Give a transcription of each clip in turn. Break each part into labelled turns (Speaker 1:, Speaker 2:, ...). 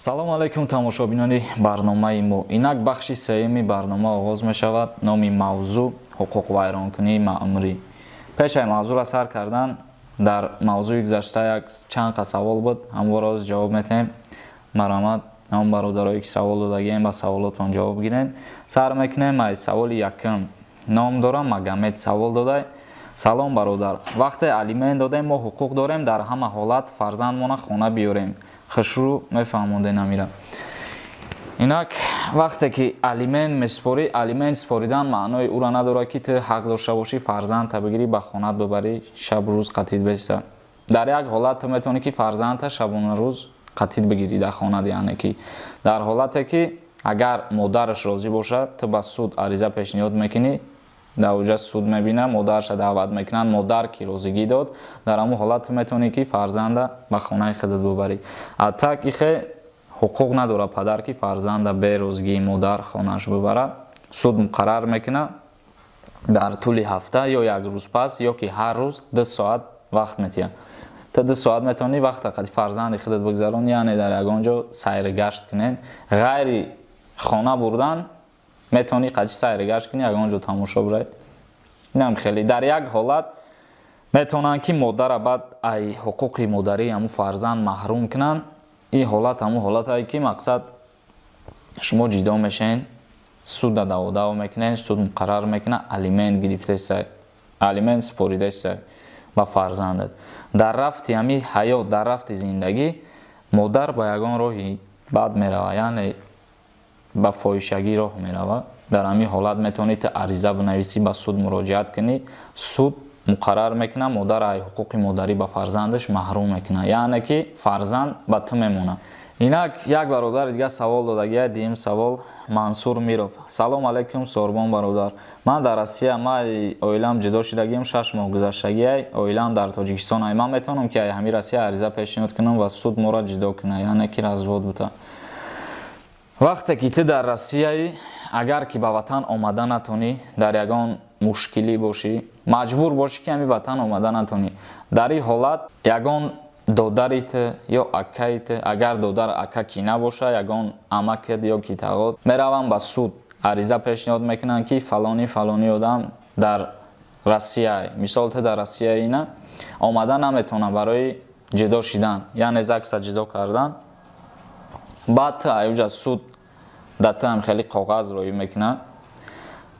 Speaker 1: салом алайкум тамошобинони барномаи мо. Инак бахши сеюми барнома оғоз мешавад. Номи мавзӯъ ҳуқуқвайронкунии маъмурӣ. Пеш ай мавзӯъро сар кардан дар мавзӯи гузашта як чанд савол буд. Ҳамвороз ҷавоб метем. Марамад ҳамон бародарое ки савол додагием ба саволотон ҷавоб гирем. Сар мекунем ай саволи якум. Ном дорам Магомед савол додай. Салом бародар. Вақте алимент додем мо ҳуқуқ дорем дар ҳама ҳолат фарзандмона хона биёрем. Хушрӯ мефаҳмонде намира. Инак вақте ки алимент меспорӣ, алимент споридан маънои ура надорад ки ту ҳақ дошта бошӣ фарзандта бигирӣ ба хонат бибарӣ, шаб рӯз қатид беста. Дар як ҳолат ту метавонӣ ки фарзандта шабона рӯз қатид бигирӣ дар хонат, яъне ки дар ҳолате ки агар модараш розӣ бошад, ту ба суд ариза пешниҳод мекунӣ, дар оҷа суд мебина, модараша даъват мекунанд, модар ки розигӣ дод, дар ҳамон ҳолат ту метавонӣ ки фарзанда ба хонаи худат бибарӣ. Атак ихе ҳуқуқ надорад падар ки фарзанда бе розигии модар хонааш бибарад. Суд муқаррар мекунад дар тӯли ҳафта ё як рӯз пас ё ки ҳар рӯз 2 соат вақт метиҳад. Ту 2 соат метавонӣ вақта қад фарзанди худат бигзаронӣ, яъне дар ягон ҷо сайргашт кунед. ғайри хона бурдан метавонӣ қачи сайргашт кунӣ, ягон ҷо тамошо бирай. Инам хеле дар як ҳолат метавонанд ки модара баъд ай ҳуқуқи модарӣ ҳамун фарзанд маҳрум кунанд. Ин ҳолат ҳамун ҳолатае ки мақсад шумо ҷидо мешавед, суда даводаво мекунед, суд муқаррар мекунад, алимент гирифтесай, алимент споридесай ба фарзандат. Дар рафти ҳамин ҳаёт, дар рафти зиндагӣ модар ба ягон роҳи бад меравад, яъне ба фоҳишагӣ роҳ меравад. Дар ҳамин ҳолат метавонӣ ту ариза бинависӣ, ба суд муроҷиат кунӣ, суд муқаррар мекунад модар ай ҳуқуқи модарӣ ба фарзандаш маҳрум мекунад, яъне ки фарзанд ба ту мемонад. Инак як бародар дигар савол додагия. Дуюм савол Мансур Миров. Салом алайкум Сорбон бародар. Ман дар Россия, ман оилам ҷудо шудагием, 6 моҳ гузаштагӣ, оилам дар Тоҷикистон. Ман метавонам ки ҳамин Россия ариза пешниҳод кунам ва суд моро ҷудо кунад, яъне ки развод бута. Вақте ки ту дар Россияи, агар ки ба ватан омада натонӣ, дар ягон мушкилӣ бошӣ, маҷбур бошӣ ки ҳамин ватан омада натонӣ, дар ин ҳолат ягон додари ту ё акаи ту, агар додар ака ки набоша, ягон амакет ё ки тағот мераванд ба суд ариза пешниҳод мекунанд ки фалони одам дар Россия, мисол ту дар Россия ина омада наметавонад барои ҷудо шудан, яъне закса ҷудо кардан. Баъд ту аёҷа суд дар ту ҳам хеле коғаз роӣ мекунад,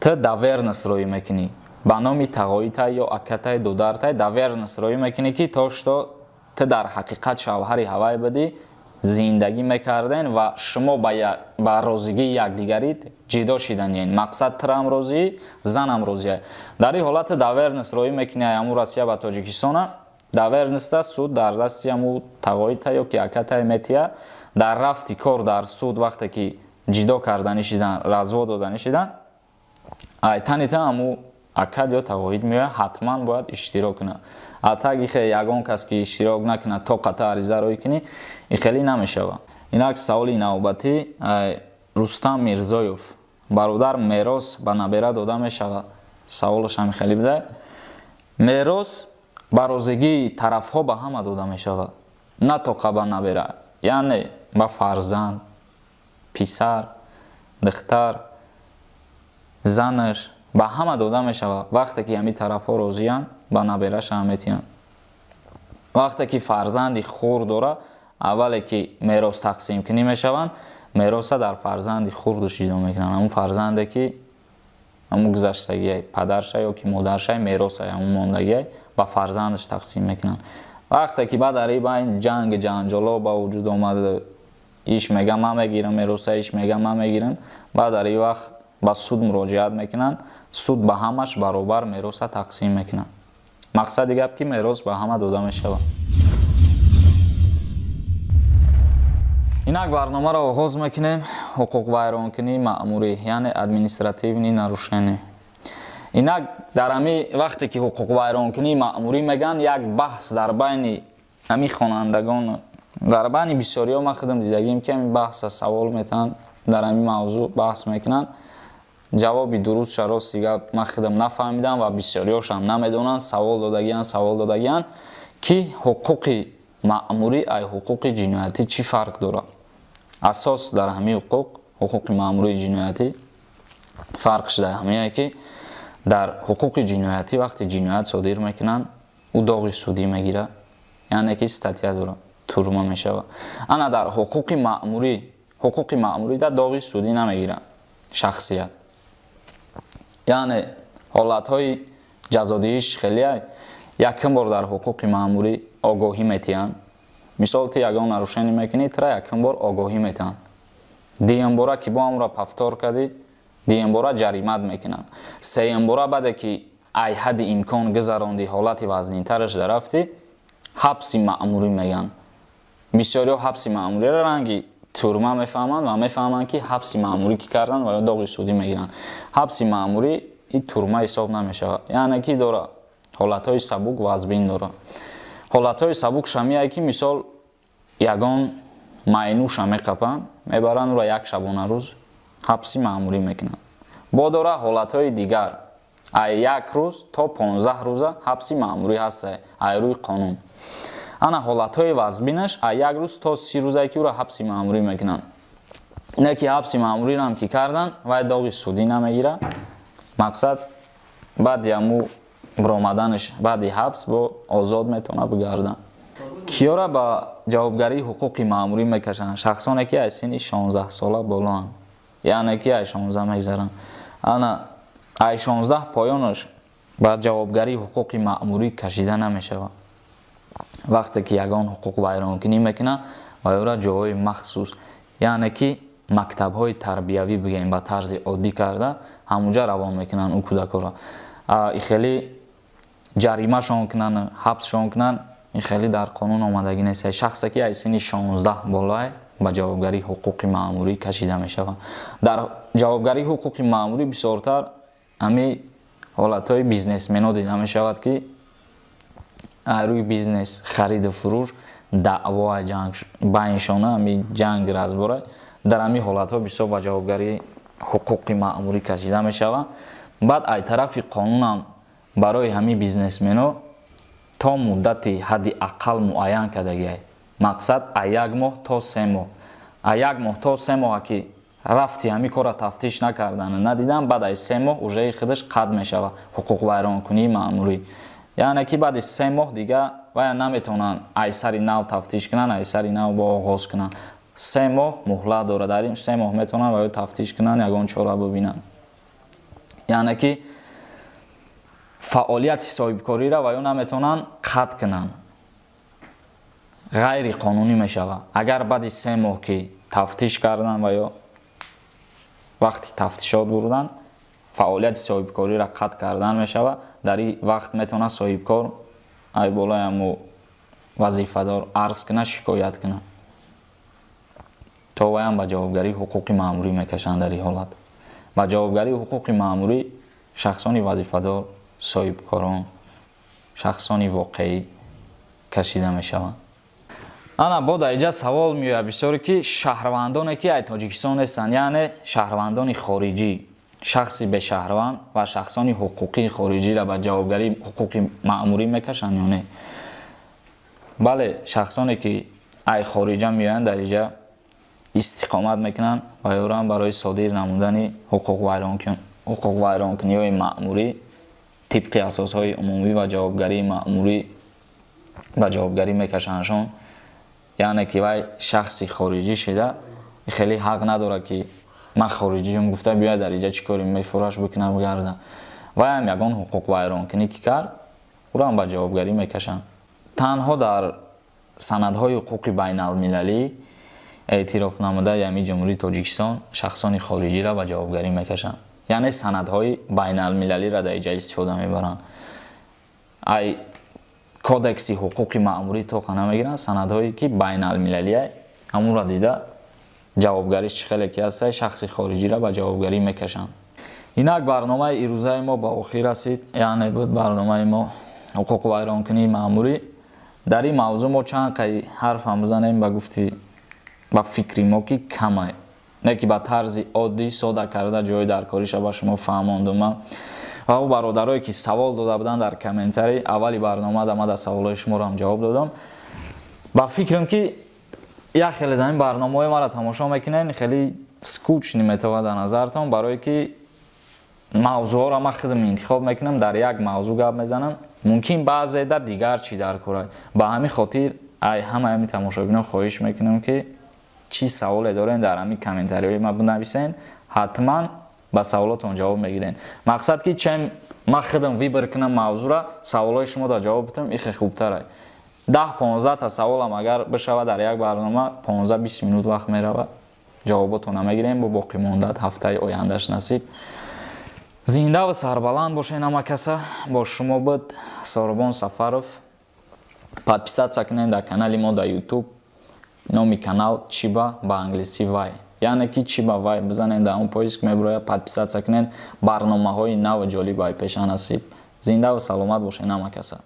Speaker 1: ту давернас роӣ мекунӣ ба номи тағоитай ё акатай додартай давернас роӣ мекунӣ ки то што ту дар ҳақиқат шавҳари ҳавай будӣ, зиндагӣ мекарден ва шумо ба розигии якдигарӣ ҷудо шуданед. Мақсад турам розии, занам розия. Дар ин ҳолат ту давернас роӣ мекунӣ ҳамун Россия ба Тоҷикистона. Давернаста суд дар дасти ҳамун тағоитай ё ки акатай метиҳад. Дар рафти кор дар суд вақте ки ҷудо карданӣ шудан, развод доданӣ шудан, тани ту ҳамун акад ё тағоид меояд, ҳатман бояд иштирок кунад. Атак ихе ягон кас ки иштирок накунад то қата ариза роӣ кунӣ, ин хеле намешавад. Инак саволи навбатӣ Рустам Мирзоев. Бародар, мерос ба набера дода мешавад? Саволаш ҳам хеле буда. Мерос ба розигии тарафҳо ба ҳама дода мешавад, на тоқа ба набера, яъне ба фарзанд, писар, духтар, занаш ба ҳама дода мешавад. Вақте ки ҳамин тарафҳо розиянд, ба набераша ҳам метиҳанд. Вақте ки фарзанди хур дора, аввале ки мерос тақсим кунӣ мешаванд, мероса дар фарзанди хурду ҷудо мекунанд. ҳамун фарзанде ки ҳамун гузаштагиай падарша ё ки модаршай меросай ҳамун мондагиай ба фарзандаш тақсим мекунанд. вақте ки баъд дар ин байн ҷанги ҷанҷоло ба вуҷуд омад, иш мега ман мегирам мероса, иш мега ман мегирам, баъд дар ин вақт ба суд муроҷиат мекунанд, суд ба ҳамаш баробар мероса тақсим мекунад. Мақсади гап ки мерос ба ҳама дода мешавад. Инак барномаро оғоз мекунем. ҳуқуқвайронкунии маъмурӣ, яъне административни нарушение. Инак дар ҳамин вақте ки ҳуқуқвайронкунии маъмурӣ меган, як баҳс дар байни ҳамин хонандагон, дар байни бисёриҳо ман худам дидагим ки ҳамин баҳса савол метаҳанд, дар ҳамин мавзӯъ баҳс мекунанд. ҷавоби дурустша рости гап ман худам нафаҳмидам ва бисёриҳошам намедонанд. Савол додагиянд ки ҳуқуқи маъмурӣ ай ҳуқуқи ҷиноятӣ чӣ фарқ дорад? асос дар ҳамин ҳуқуқи маъмурии ҷиноятӣ фарқш дар ҳамине ки дар ҳуқуқи ҷиноятӣ вақте ҷиноят содир мекунанд ӯ доғи судӣ мегирад, яъне ки статья дорад, турма мешавад. ана дар ҳуқуқи маъмурида доғи судӣ намегирад шахсият. яъне ҳолатҳои ҷазодиҳиш хеле якум бор дар ҳуқуқи маъмурӣ огоҳӣ метиҳанд. мисол ти ягон нарушенӣ мекунӣ, тра якум бор огоҳӣ метиҳанд. дуюм бора ки бо амро пафтор кардӣ, дуюм бора ҷаримат мекунанд. сеюм бора баъде ки ай ҳадди имкон гузаронди ҳолати вазнинтараш дарафтӣ, ҳабси маъмурӣ мегӯянд. бисёриҳо ҳабси маъмуриро ранги турма мефаҳманд ва мефаҳманд ки ҳабси маъмурӣ ки карданд ва ё доғи судӣ мегиранд. ҳабси маъмурӣ ин турма ҳисоб намешавад, яъне ки дора ҳолатҳои сабук ва азбин дора. ҳолатҳои сабук шамияе ки мисол ягон майнуша меқапанд, мебаранд ӯро як шабона рӯз ҳабси маъмурӣ мекунанд. бо дора ҳолатҳои дигар ай як рӯз то 15 рӯза ҳабси маъмурӣ ҳаст ай рӯи қонун. ана ҳолатҳои вазбинаш ай як рӯз то 30 рӯзае ки ӯро ҳабси маъмурӣ мекунанд. не ки ҳабси маъмуриро ҳам ки карданд вай доғи судӣ намегирад. мақсад баъди ҳаму биромаданаш баъди ҳабс бо озод метавона бигарданд. киёра ба ҷавобгарии ҳуқуқи маъмурӣ мекашанд? шахсоне ки аз синни 16 сола болоанд, яъне ки ай 16 мегзаранд. ана ай 16 поёнаш ба ҷавобгарии ҳуқуқи маъмурӣ кашида намешавад. вақте ки ягон ҳуқуқ вайронкунӣ мекунад ва ёра ҷойҳои махсус, яъне ки мактабҳои тарбиявӣ бигӯем ба тарзи оддӣ карда ҳамунҷа равон мекунанд ӯ кӯдакоро. хеле ҷаримашон кунанд, ҳабсшон кунанд, ин хеле дар қонун омадагӣ нест. шахсе ки аз синни 16 болоад ба ҷавобгарии ҳуқуқи маъмурӣ кашида мешавад. дар ҷавобгарии ҳуқуқи маъмурӣ бисёртар ҳами ҳолатҳои бизнесмено дида мешавад ки рӯи бизнес хариду фурӯш даъво байншона ҳами ҷанг разбора дар ҳамин ҳолатҳо бисёр ба ҷавобгарии ҳуқуқи маъмурӣ кашида мешавад. баъд ай тарафи қонунам барои ҳамин бизнесмено то муддати ҳадди аққал муайян кардагиай. мақсад ай 1 моҳ то 3 моҳ. ай 1 моҳ то 3 моҳа ки рафти ҳамин кора тафтиш накардан надидан, баъд ай 3 моҳ уже худаш қатъ мешавад ҳуқуқвайронкунии маъмурӣ. яъне ки баъди 3 моҳ дига вая наметавонанд ай сари нав тафтиш кунанд, ай сари нав бо оғоз кунанд. 3 моҳ муҳлат дорад. дар ин 3 моҳ метавонанд ва ё тафтиш кунанд, ягон чора бубинанд. яъне ки фаъолияти соҳибкориро ва ё наметавонанд қатъ кунанд. ғайри қонунӣ мешавад. агар баъди 3 моҳ ки тафтиш карданд ва ё вақти тафтишот бурданд, фаъолияти соҳибкориро қатъ кардан мешавад. дар ин вақт метавонад соҳибкор ай болои ҳаму вазифадор арз кунад, шикоят кунад, то ваям ба ҷавобгарии ҳуқуқи маъмурӣ мекашанд. дар ин ҳолат ба ҷавобгарии ҳуқуқи маъмурӣ шахсони вазифадор, соҳибкорон, шахсони воқеӣ кашида мешаванд. ана бо дар инҷа савол меояд бисёре ки шаҳрвандоне ки ай тоҷикистон нестанд, яъне шаҳрвандони хориҷӣ, шахси бешаҳрванд ва шахсони ҳуқуқии хориҷиро ба ҷавобгарии ҳуқуқи маъмурӣ мекашанд ё не? бале, шахсоне ки ай хориҷа меоянд дар инҷа истиқомат мекунанд ва ёрам барои содир намудани ҳуқуқвайронкуниҳои маъмурӣ тибқи асосҳои умумӣ ва ҷавобгарии маъмурӣ ба ҷавобгарӣ мекашандшон. яъне ки вай шахси хориҷӣ шуда хеле ҳақ надорад ки ман хориҷиам гуфта биёяд дар инҷа чӣ кори мефураш бикунад гарда. вай ҳам ягон ҳуқуқвайронкунӣ ки кард, ӯро ҳам ба ҷавобгарӣ мекашанд. танҳо дар санадҳои ҳуқуқи байналмилалӣ эътироф намудаи ҳамин ҷумҳурии Тоҷикистон шахсони хориҷиро ба ҷавобгарӣ мекашанд. яъне санадҳои байналмилалиро дар инҷа истифода мебаранд. ай кодекси ҳуқуқи маъмурӣ тоқа намегиранд, санадҳое ки байналмилалия ҳамунро дида ҷавобгариш чӣ хеле ки ҳаст шахси хориҷиро ба ҷавобгарӣ мекашанд. инак барномаи ирӯзаи мо ба охир расид, яъне буд барномаи мо ҳуқуқвайронкунии маъмурӣ. дар ин мавзӯъ мо чанд қай ҳарф ҳам бизанем ба гуфти ба фикри мо ки кама, не ки ба тарзи оддӣ сода карда ҷои дар кориша ба шумо фаҳмондумам. ва ӯ бародарое ки савол дода буданд дар комментарӣ аввали барнома дамада саволҳои шуморо ҳам ҷавоб додам. ба фикрам ки я хеле дар ин барномаҳои маро тамошо мекунед, хеле скучни метавад дар назартон, барое ки мавзӯъҳоро ман худам интихоб мекунам, дар як мавзӯъ гап мезанам, мумкин баъзеда дигар чӣ дар кора. Ба ҳамин хотир ай ҳамаи ҳамин тамошобинон хоҳиш мекунам ки чӣ саволе дорен дар ҳамин комментариҳои ман бинависен, ҳатман ба саволотон ҷавоб мегирен. Мақсад ки чем ман худам вибр кунам мавзӯъро, саволҳои шумо дар ҷавоб битам, ихе хубтара. 10-15 та саволам агар бишава дар як барнома 15-20 минут вақт мерава, ҷавоботонро мегирем. Бо боқӣ мондат ҳафтаи ояндаш насиб. Зинда ва сарбаланд бошед намакаса. Бо шумо буд Сорабон Сафаров. Подписаться кунед дар канали мо дар YouTube. Номи канал Чиба ба англиси Вай. яъне ки Чиба Вай бизанед дар он поиск меброяд, подписаться кунед. Барномаҳои нав ва ҷолиб ай пеша насиб. Зинда ва саломат бошед намакаса.